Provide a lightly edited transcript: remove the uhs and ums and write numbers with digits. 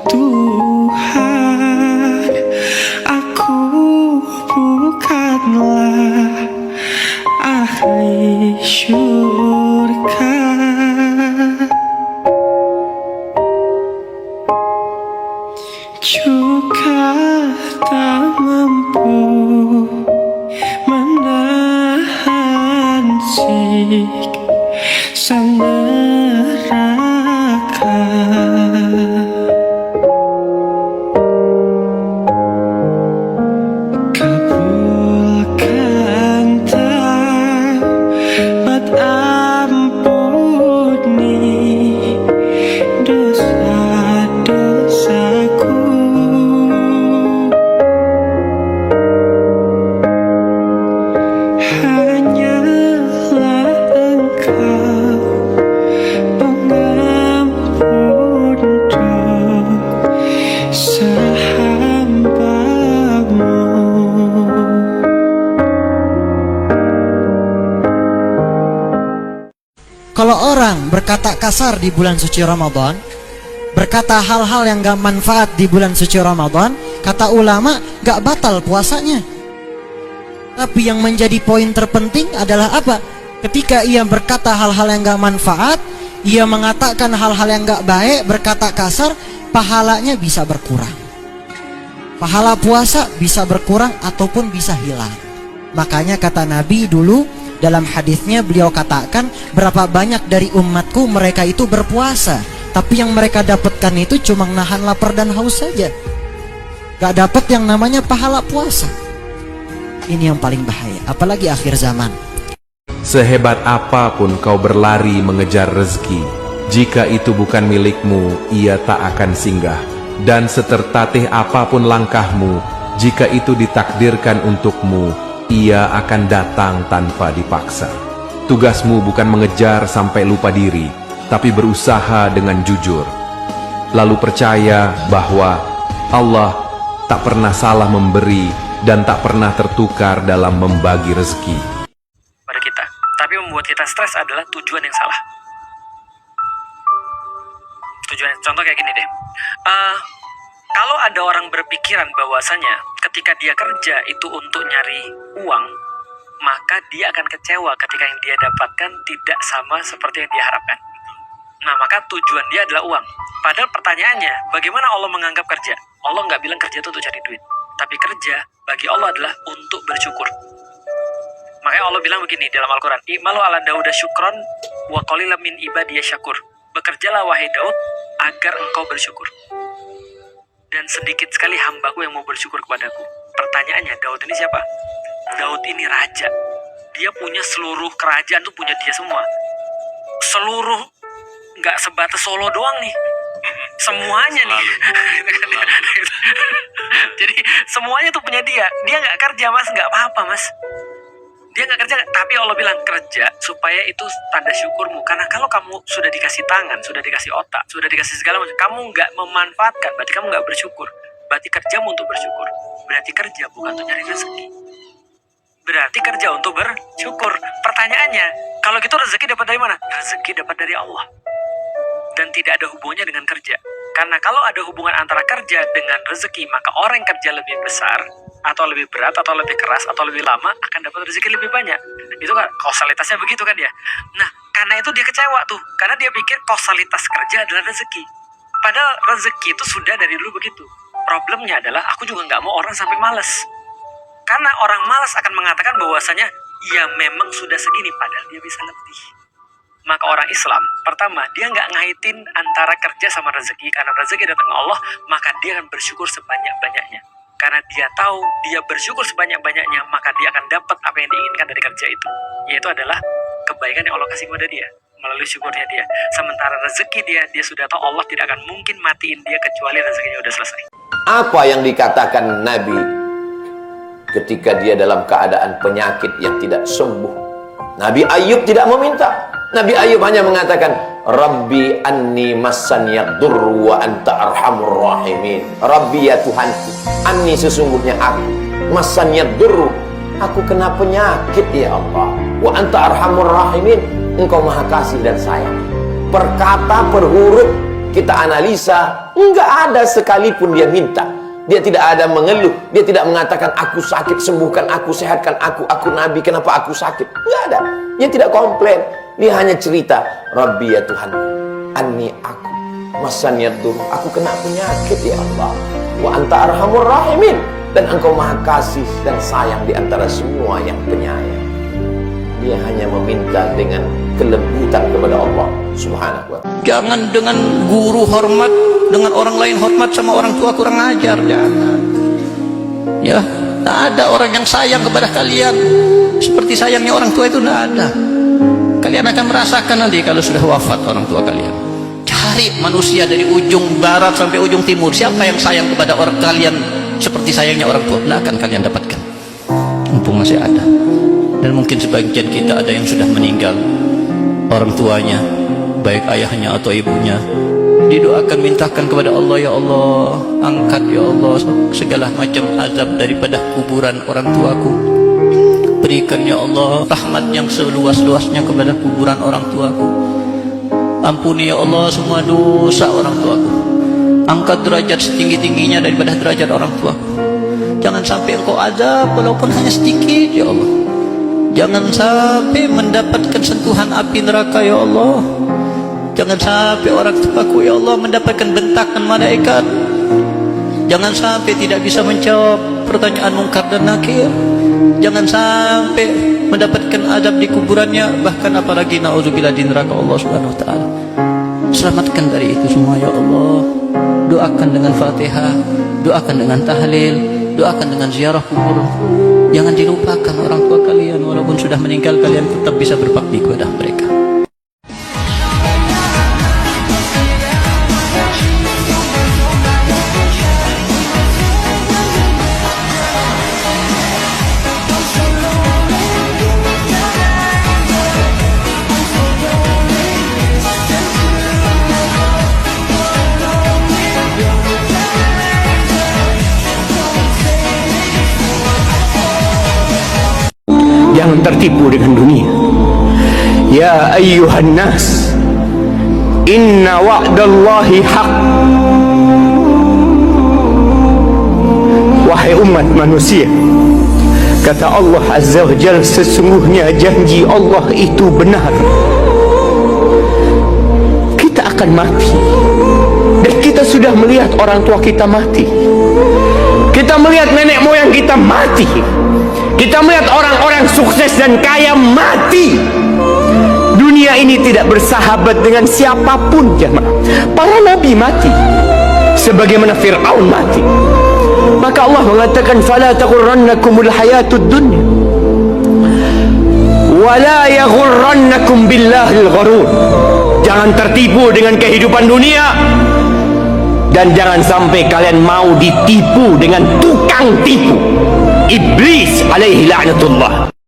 Tuhan, aku bukanlah ahli syurga, juga tak mampu menahan siksa neraka. Kabulkan taubat ampuni dosa-dosaku. Hanyalah Engkau pengampun dosa hamba-Mu. Kalau orang berkata kasar di bulan suci Ramadan, berkata hal-hal yang gak manfaat di bulan suci Ramadan, kata ulama gak batal puasanya. Tapi yang menjadi poin terpenting adalah apa? Ketika ia berkata hal-hal yang gak manfaat, ia mengatakan hal-hal yang gak baik, berkata kasar, pahalanya bisa berkurang. Pahala puasa bisa berkurang ataupun bisa hilang. Makanya kata Nabi dulu dalam hadisnya, beliau katakan, berapa banyak dari umatku mereka itu berpuasa, tapi yang mereka dapatkan itu cuma nahan lapar dan haus saja, gak dapat yang namanya pahala puasa. Ini yang paling bahaya, apalagi akhir zaman. Sehebat apapun kau berlari mengejar rezeki, jika itu bukan milikmu, ia tak akan singgah. Dan setertatih apapun langkahmu, jika itu ditakdirkan untukmu, ia akan datang tanpa dipaksa. Tugasmu bukan mengejar sampai lupa diri, tapi berusaha dengan jujur. Lalu percaya bahwa Allah tak pernah salah memberi dan tak pernah tertukar dalam membagi rezeki pada kita. Tapi membuat kita stres adalah tujuan yang salah. Contoh kayak gini deh. Kalau ada orang berpikiran bahwasanya ketika dia kerja itu untuk nyari uang, maka dia akan kecewa ketika yang dia dapatkan tidak sama seperti yang dia harapkan. Nah, maka tujuan dia adalah uang. Padahal pertanyaannya, bagaimana Allah menganggap kerja? Allah nggak bilang kerja itu untuk cari duit, tapi kerja bagi Allah adalah untuk bersyukur. Makanya Allah bilang begini dalam Al-Quran, I'malu ala Dauda syukron wa qalilan min ibadiyah syakur. Bekerjalah wahai Daud agar engkau bersyukur, dan sedikit sekali hambaku yang mau bersyukur kepadaku. Pertanyaannya, Daud ini siapa? Daud ini raja. Dia punya seluruh kerajaan tuh punya dia semua. Seluruh, nggak sebatas Solo doang nih, semuanya nih. Jadi semuanya tuh punya dia. Dia nggak kerja mas, nggak apa-apa mas. Dia nggak kerja, tapi Allah bilang kerja supaya itu tanda syukurmu. Karena kalau kamu sudah dikasih tangan, sudah dikasih otak, sudah dikasih segala macam, kamu nggak memanfaatkan, berarti kamu nggak bersyukur. Berarti kerjamu untuk bersyukur. Berarti kerja bukan untuk nyari rezeki. Berarti kerja untuk bersyukur. Pertanyaannya, kalau gitu rezeki dapat dari mana? Rezeki dapat dari Allah. Dan tidak ada hubungannya dengan kerja. Karena kalau ada hubungan antara kerja dengan rezeki, maka orang yang kerja lebih besar, atau lebih berat, atau lebih keras, atau lebih lama, akan dapat rezeki lebih banyak. Itu kan kausalitasnya begitu kan ya. Nah, karena itu dia kecewa tuh. Karena dia pikir kausalitas kerja adalah rezeki. Padahal rezeki itu sudah dari dulu begitu. Problemnya adalah aku juga nggak mau orang sampai malas. Karena orang malas akan mengatakan bahwasanya ya memang sudah segini, padahal dia bisa lebih. Maka orang Islam, pertama, dia nggak ngaitin antara kerja sama rezeki. Karena rezeki datang Allah, maka dia akan bersyukur sebanyak-banyaknya. Karena dia tahu dia bersyukur sebanyak-banyaknya, maka dia akan dapat apa yang diinginkan dari kerja itu, yaitu adalah kebaikan yang Allah kasih kepada dia melalui syukurnya dia. Sementara rezeki dia sudah tahu Allah tidak akan mungkin matiin dia kecuali rezekinya udah selesai. Apa yang dikatakan Nabi ketika dia dalam keadaan penyakit yang tidak sembuh? Nabi Ayub tidak meminta. Nabi Ayub hanya mengatakan, Rabbi anni massaniyad durru wa anta arhamur rahimin. Rabbi ya Tuhanku, anni sesungguhnya aku, massaniyad durru, aku kena penyakit ya Allah. Wa anta arhamur rahimin, engkau maha kasih dan sayang. Per kata, per huruf kita analisa, enggak ada sekalipun dia minta. Dia tidak ada mengeluh, dia tidak mengatakan aku sakit, sembuhkan aku, sehatkan aku Nabi, kenapa aku sakit? Enggak ada. Dia tidak komplain. Dia hanya cerita, Rabbi ya Tuhan, anni aku, masaniyad-dur, aku kena penyakit ya Allah. Wa anta arhamur rahimin, dan engkau maha kasih dan sayang di antara semua yang penyayang. Dia hanya meminta dengan kelembutan kepada Allah Subhanahu wa ta'ala. Jangan dengan guru hormat, dengan orang lain hormat, sama orang tua kurang ajar, jangan. Ya, tak ada orang yang sayang kepada kalian seperti sayangnya orang tua itu, tidak ada. Kalian akan merasakan nanti kalau sudah wafat orang tua kalian. Cari manusia dari ujung barat sampai ujung timur, siapa yang sayang kepada orang kalian seperti sayangnya orang tua, tidak akan kalian dapatkan. Mumpung masih ada. Dan mungkin sebagian kita ada yang sudah meninggal, orang tuanya, baik ayahnya atau ibunya, didoakan, mintakan kepada Allah, ya Allah, angkat ya Allah segala macam azab daripada kuburan orang tuaku. Berikan ya Allah rahmat yang seluas-luasnya kepada kuburan orang tuaku. Ampuni ya Allah semua dosa orang tuaku. Angkat derajat setinggi-tingginya daripada derajat orang tuaku. Jangan sampai engkau azab walaupun hanya sedikit ya Allah. Jangan sampai mendapatkan sentuhan api neraka ya Allah. Jangan sampai orang tuaku ya Allah mendapatkan bentakan malaikat. Jangan sampai tidak bisa menjawab pertanyaan mungkar dan nakir. Jangan sampai mendapatkan azab di kuburannya, bahkan apalagi naudzubillah di neraka Allah Subhanahu wa taala. Selamatkan dari itu semua ya Allah. Doakan dengan Fatihah, doakan dengan tahlil, doakan dengan ziarah kubur. Jangan dilupakan orang tua kalian, walaupun sudah meninggal kalian tetap bisa berbakti kepada mereka. Jangan tertipu dengan dunia. Ya ayyuhan nas, inna wa'dallahi haq. Wahai umat manusia, kata Allah Azza wa Jalla, sesungguhnya janji Allah itu benar. Kita akan mati, dan kita sudah melihat orang tua kita mati. Kita melihat nenek moyang kita mati. Kita melihat orang-orang sukses dan kaya mati. Dunia ini tidak bersahabat dengan siapapun, jemaah. Para nabi mati, sebagaimana Fir'aun mati. Maka Allah mengatakan, fala taghurrannakumul hayatud dunya wala yaghurrannakum billahil gharur. Jangan tertipu dengan kehidupan dunia, dan jangan sampai kalian mau ditipu dengan tukang tipu, iblis alaihi la'natullah.